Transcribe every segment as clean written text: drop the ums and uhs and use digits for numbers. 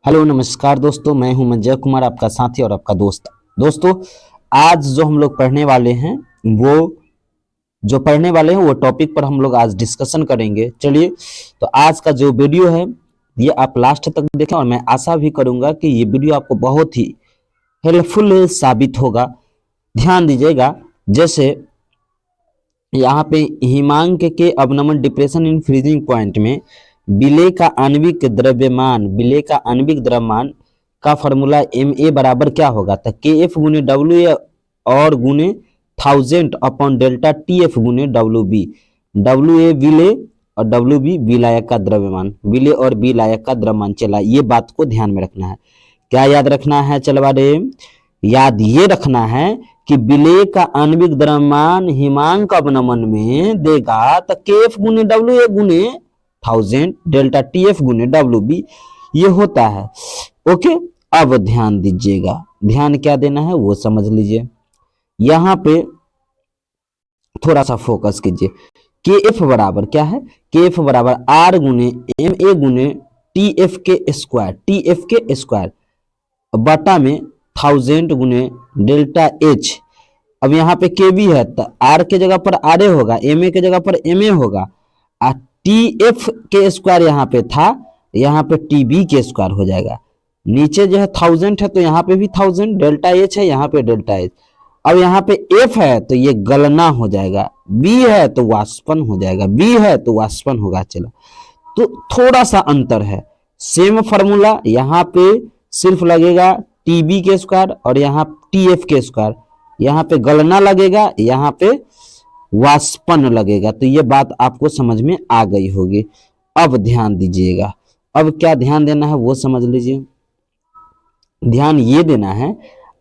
Hello नमस्कार दोस्तों, मैं हूं मंजय कुमार, आपका साथी और आपका दोस्त। दोस्तों, आज जो हम लोग पढ़ने वाले हैं वो टॉपिक पर हम लोग आज डिस्कशन करेंगे। चलिए, तो आज का जो वीडियो है ये आप लास्ट तक देखें और मैं आशा भी करूंगा कि ये वीडियो आपको बहुत ही हेल्पफुल साबित होगा। ध्यान दीजिएगा, जैसे यहाँ पे हिमांक के अवनमन डिप्रेशन इन फ्रीजिंग पॉइंट में विलेय का आणविक द्रव्यमान का फॉर्मूला Ma बराबर क्या होगा, तो Kf गुने Wa और गुने 1000 अपॉन डेल्टा Tf गुने Wb। Wa विलेय और Wb विलायक का द्रव्यमान, विलेय और विलायक का द्रव्यमान। चला, ये बात को ध्यान में रखना है। क्या याद रखना है? चलवा रे, याद ये रखना है कि विलेय का आणविक द्रव्यमान हिमांक अवनमन में देगा तो Kf गुने Wa गुने 1000 डेल्टा Tf गुने Wb ये होता है। ओके, अब ध्यान दीजिएगा, ध्यान क्या देना है वो समझ लीजिए। यहां पे थोड़ा सा फोकस कीजिए। Kf बराबर क्या है? Kf बराबर R गुने Ma गुने Tf के स्क्वायर बटा में 1000 गुने डेल्टा H। अब यहाँ पे Kb है तो R के जगह पर Ra होगा, Ma के जगह पर Ma होगा, और Tf के स्क्वायर यहाँ पे था, यहाँ पे Tb के स्क्वायर हो जाएगा। नीचे जो है 1000 है तो यहाँ पे भी 1000, डेल्टा H है, यहाँ पे डेल्टा H। अब यहाँ पे F है तो ये गलना हो जाएगा, B है तो वाष्पन हो जाएगा, B है तो वाष्पन होगा। चलो, तो थोड़ा सा अंतर है। सेम फॉर्मूला, यहाँ पे सिर्फ लगेगा Tb के स्क्वायर और यहाँ Tf के स्क्वायर, यहाँ पे गलना लगेगा, यहाँ पे वाष्पन लगेगा। तो ये बात आपको समझ में आ गई होगी। अब ध्यान दीजिएगा, अब क्या ध्यान देना है वो समझ लीजिए। ध्यान ये देना है,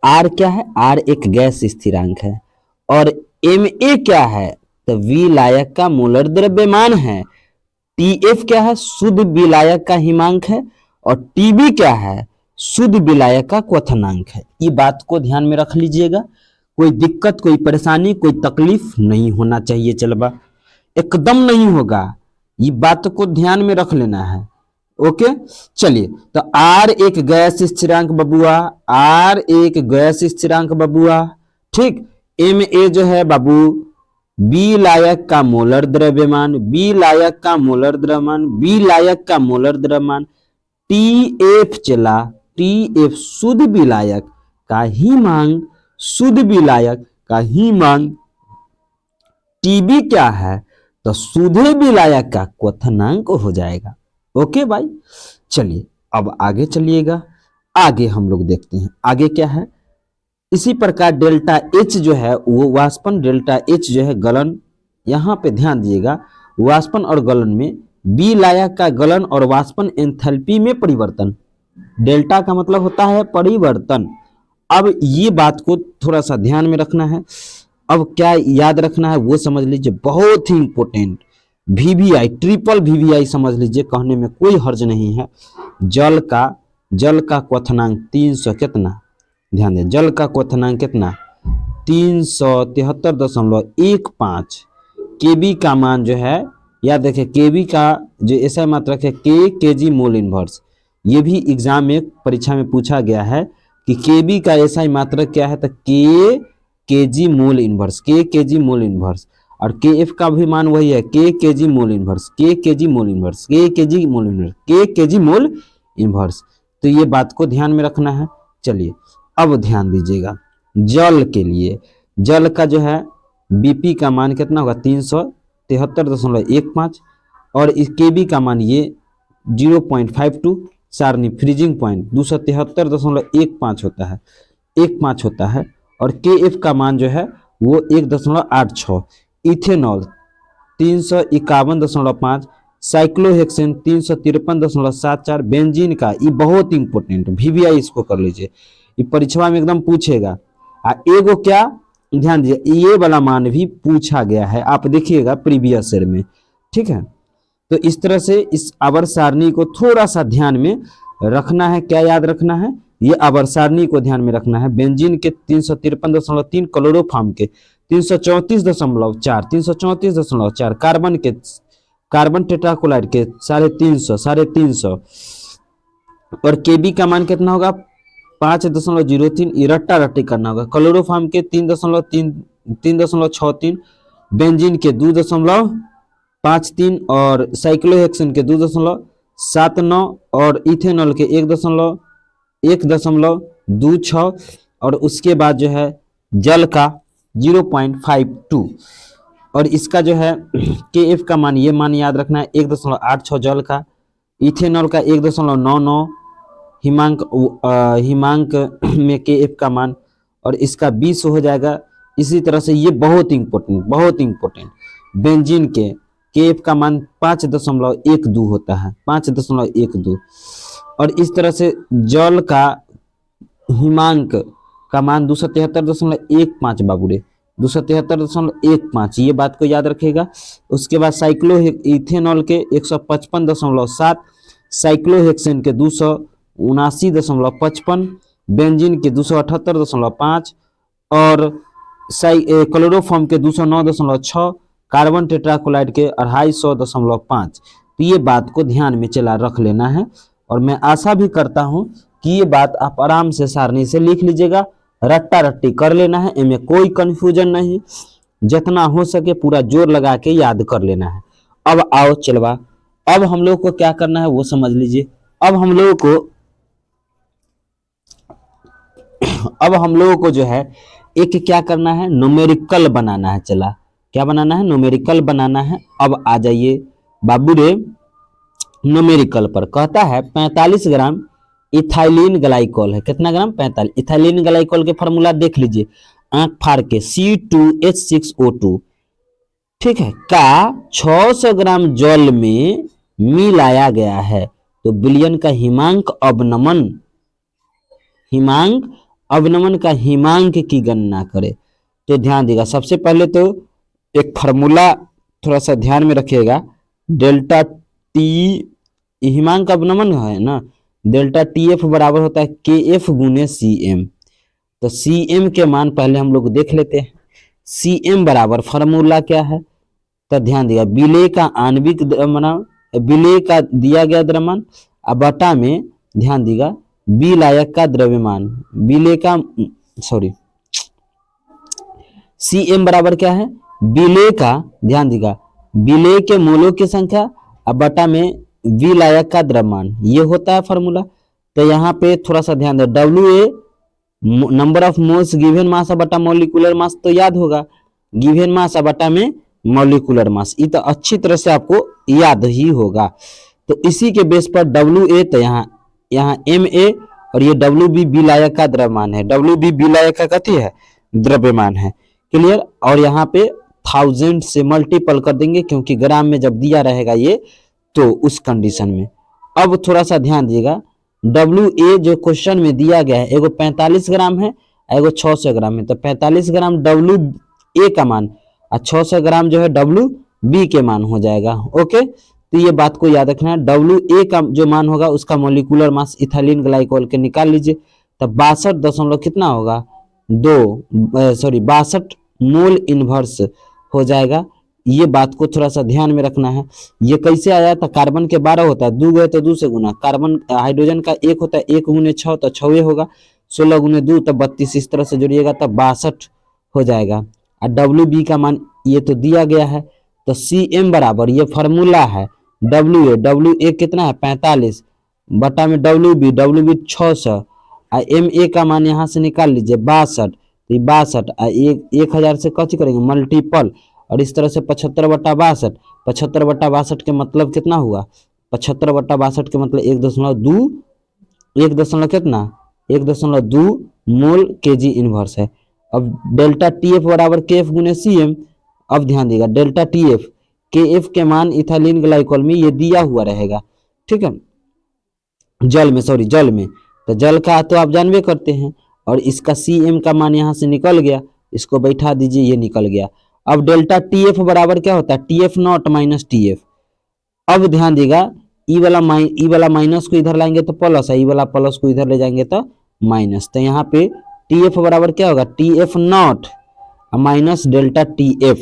R क्या है? R एक गैस स्थिरांक है और Ma क्या है? तो विलायक का मोलर द्रव्यमान है। Tf क्या है? शुद्ध विलायक का हिमांक है और Tb क्या है? शुद्ध विलायक का क्वथनांक है। ये बात को ध्यान में रख लीजिएगा, कोई दिक्कत, कोई परेशानी, कोई तकलीफ नहीं होना चाहिए। चलबा एकदम नहीं होगा, ये बात को ध्यान में रख लेना है। ओके, चलिए, तो R एक गैस स्थिरांक बबुआ, R एक गैस स्थिरांक बबुआ, ठीक। Ma जो है बाबू विलायक का मोलर द्रव्यमान, विलायक का मोलर द्रव्यमान, विलायक का मोलर द्रव्यमान। Tf चला, Tf शुद्ध विलायक का हिमांक, शुद्ध विलायक का हिमांक। Tb क्या है? तो शुद्ध विलायक का क्वथनांक हो जाएगा। ओके भाई, चलिए अब आगे चलिएगा। आगे हम लोग देखते हैं आगे क्या है। इसी प्रकार डेल्टा H जो है वो वाष्पन, डेल्टा H जो है गलन। यहाँ पे ध्यान दीजिएगा, वाष्पन और गलन में विलायक का गलन और वाष्पन एंथैल्पी में परिवर्तन। डेल्टा का मतलब होता है परिवर्तन। अब ये बात को थोड़ा सा ध्यान में रखना है। अब क्या याद रखना है वो समझ लीजिए, बहुत ही इंपॉर्टेंट। VVI, ट्रिपल VVI समझ लीजिए, कहने में कोई हर्ज नहीं है। जल का क्वथनांक 300 कितना? ध्यान दें, जल का क्वथनांक कितना? 373.15। Kb का मान जो है, याद देखें, Kb का जो ऐसा मात्रक है Kg मोल इनवर्स। ये भी एग्जाम में परीक्षा में पूछा गया है कि Kb का ऐसा मात्रक क्या है, तो Kg mole inverse, Kg mole inverse. और Kf का भी मान वही है, Kg mole inverse, Kg mole inverse, Kg mole inverse, Kg mole inverse. तो ये बात को ध्यान में रखना है। चलिए, अब ध्यान दीजिएगा, जल के लिए, जल का जो है Bp का मान कितना होगा? 373.15 और इस Kb का मान ये 0.52, सारणी फ्रीजिंग पॉइंट 273.15 होता है, 15 होता है। और Kf का मान जो है वो 1.86, इथेनॉल 351.5, साइक्लोहेक्सेन 353.74, बेंजीन का, ये बहुत इंपॉर्टेंट VVI, इसको कर लीजिए, ये परीक्षा में एकदम पूछेगा। एगो क्या, ध्यान दीजिए, ये वाला मान भी पूछा गया है, आप देखिएगा प्रीवियस ईयर में, ठीक है। तो इस तरह से इस आवर्त सारणी को थोड़ा सा ध्यान में रखना है। क्या याद रखना है? ये आवर्त सारणी को ध्यान में रखना है। बेंजीन के 353.3, क्लोरोफॉर्म के 334.4, 334.4, कार्बन टेट्राक्लोराइड के 350, और केबी का मान कितना होगा 5.03, ये रट्टा रट्टी करना होगा। क्लोरोफॉर्म के 3.63, बेंजीन के 2.53 और साइक्लोहेक्सेन के 2.79 और इथेनॉल के 1.26 और उसके बाद जो है जल का 0.52 और इसका जो है के एफ का मान, ये मान याद रखना है 1.86 जल का, इथेनॉल का 1.99, हिमांक में के एफ का मान और इसका 20 हो जाएगा। इसी तरह से ये बहुत इंपॉर्टेंट बेंजीन के एफ का मान 5.12 होता है, 5.12 और इस तरह से जल का हिमांक का मान 273.15 बाबूरे, 273.15, ये बात को याद रखेगा। उसके बाद साइक्लो इथेनॉल के 155.7, साइक्लोहेक्सेन के 279.55, बेंजीन के 278.5 और क्लोरोफॉर्म के 209.6, कार्बन टेट्राक्लोराइड के 250.5। तो ये बात को ध्यान में चला रख लेना है और मैं आशा भी करता हूं कि ये बात आप आराम से सारणी से लिख लीजिएगा, रट्टा रट्टी कर लेना है, इनमें कोई कंफ्यूजन नहीं, जितना हो सके पूरा जोर लगा के याद कर लेना है। अब आओ चलवा, अब हम लोग को क्या करना है वो समझ लीजिए। अब हम लोगों को जो है एक क्या करना है, न्यूमेरिकल बनाना है। चला क्या बनाना है, न्यूमेरिकल बनाना है। अब आ जाइए बाबू रे न्यूमेरिकल पर, कहता है 45 ग्राम इथाइलिन ग्लाइकोल है। कितना ग्राम, 45। इथाइलिन ग्लाइकोल के फॉर्मूला देख लीजिए, आंख फाड़ के, C2H6O2, ठीक है, का 600 ग्राम जल में मिलाया गया है तो विलयन का हिमांक अवनमन का हिमांक की गणना करें। तो ध्यान देगा, सबसे पहले तो एक फॉर्मूला थोड़ा सा ध्यान में रखिएगा, डेल्टा टी हिमांक अवनमन है ना, डेल्टा टी एफ बराबर होता है के एफ गुने सी एम। तो सी एम के मान पहले हम लोग देख लेते हैं। सी एम बराबर फॉर्मूला क्या है, तो ध्यान दिया, विलेय का आणविक द्रव्यमान, विलेय का दिया गया द्रव्यमान और बटा में ध्यान दिगा विलायक का द्रव्यमान, विलेय का सी एम बराबर क्या है, विलेय का, ध्यान दिगा, विलेय के मोलों की संख्या और बटा में विलायक का द्रव्यमान, ये होता है फॉर्मूला। तो यहाँ पे थोड़ा सा ध्यान दे, WA number of moles given mass बटा मॉलिक्यूलर मास, तो याद होगा गिवन मास बटा में मॉलिक्यूलर मास, ये तो अच्छी तरह से आपको याद ही होगा। तो इसी के बेस पर WA, तो यहाँ MA और ये WB विलायक का द्रव्यमान है, WB विलायक का कथी है, द्रव्यमान है, क्लियर। और यहाँ पे 1000 से मल्टीपल कर देंगे क्योंकि ग्राम में जब दिया रहेगा ये, तो उस कंडीशन में। अब थोड़ा सा ध्यान दीजिएगा, WA जो क्वेश्चन में दिया गया है, एगो 45 ग्राम है, एगो 600 ग्राम है, तो 45 ग्राम WA का मान और 600 ग्राम जो है WB के मान हो जाएगा। ओके, तो ये बात को याद रखना है, WA का जो मान होगा उसका मॉलिक्यूलर मास इथाइलिन ग्लाइकोल के निकाल लीजिए, तब 62 कितना होगा, 62 मोल इनवर्स हो जाएगा। ये बात को थोड़ा सा ध्यान में रखना है। ये कैसे आया था, कार्बन के 12 होता है, 2 गए तो 2 से गुना, कार्बन हाइड्रोजन का 1 होता है, 1 गुने 6 तो 6 होगा, 16 गुने 2 तो 32, इस तरह से जोड़िएगा तब 62 हो जाएगा। और WB का मान ये तो दिया गया है, तो CM बराबर, ये फॉर्मूला है, WA कितना है 45 बटा में WB 600 और MA का मान यहाँ से निकाल लीजिए 62, तो 62 1000 से कथी करेंगे मल्टीपल, और इस तरह से 75 बटा 62, 75 बटा 62 के मतलब कितना हुआ, 75 बटा 62 के मतलब 1.2 मोल केजी इनवर्स है। अब डेल्टा TF बराबर KF गुने CM। अब ध्यान देगा, डेल्टा TF KF के मान इथाइलिन ग्लाइकोल में ये दिया हुआ रहेगा, ठीक है, जल में, तो जल का तो आप जानबे करते हैं, और इसका CM का मान यहाँ से निकल गया, इसको बैठा दीजिए, ये निकल गया। अब डेल्टा TF बराबर क्या होता है, TF नॉट माइनस TF। अब ध्यान देगा, ई वाला माइनस को इधर लाएंगे तो प्लस है, ई वाला प्लस को इधर ले जाएंगे तो माइनस, तो यहाँ पे TF बराबर क्या होगा, TF not minus delta TF।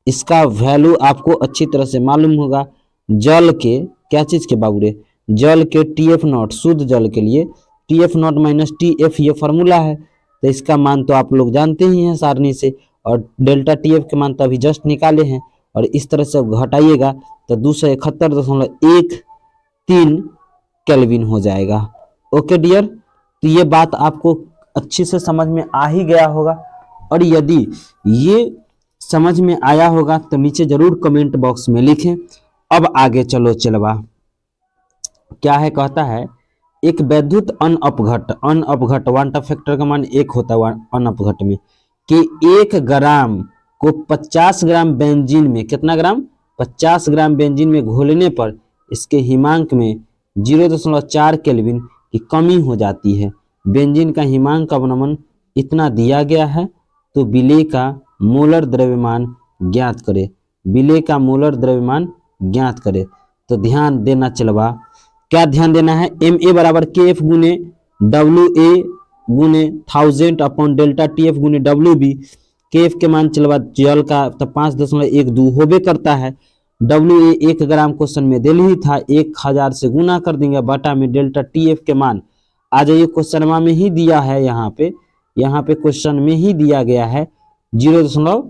इसका वैल्यू आपको अच्छी तरह से मालूम होगा, जल के क्या चीज के बाबूरे, जल के TF नॉट, शुद्ध जल के लिए TF नॉट माइनस TF ये फार्मूला है। तो इसका मान तो आप लोग जानते ही हैं सारणी से, और डेल्टा TF के मान तो अभी जस्ट निकाले हैं। और इस तरह से घटाइएगा तो 271.13 केल्विन हो जाएगा। ओके डियर, तो ये बात आपको अच्छी से समझ में आ ही गया होगा। और यदि ये समझ में आया होगा तो नीचे जरूर कमेंट बॉक्स में लिखें। अब आगे चलो चलवा, क्या है, कहता है एक वैद्युत अनअपघट वांटा फैक्टर का मान 1 होता है अनअपघट में, कि 1 ग्राम को 50 ग्राम बेंजीन में, कितना ग्राम, 50 ग्राम बेंजीन में घोलने पर इसके हिमांक में 0.4 केल्विन की कमी हो जाती है। बेंजीन का हिमांक अवनमन इतना दिया गया है, तो विलेय का मोलर द्रव्यमान ज्ञात करे। विलेय का मोलर द्रव्यमान ज्ञात करे। तो ध्यान देना चलवा, क्या ध्यान देना है, Ma बराबर KF गुने WA गुने 1000 अपॉन डेल्टा TF गुने WB। KF के मान चलवा जल का तो 5.12 होबे करता है। WA 1 ग्राम क्वेश्चन में दिल ही था, 1000 से गुना कर देंगे, बटा में डेल्टा TF के मान आ जाइए, क्वेश्चन में ही दिया है, यहाँ पे क्वेश्चन में ही दिया गया है 0.4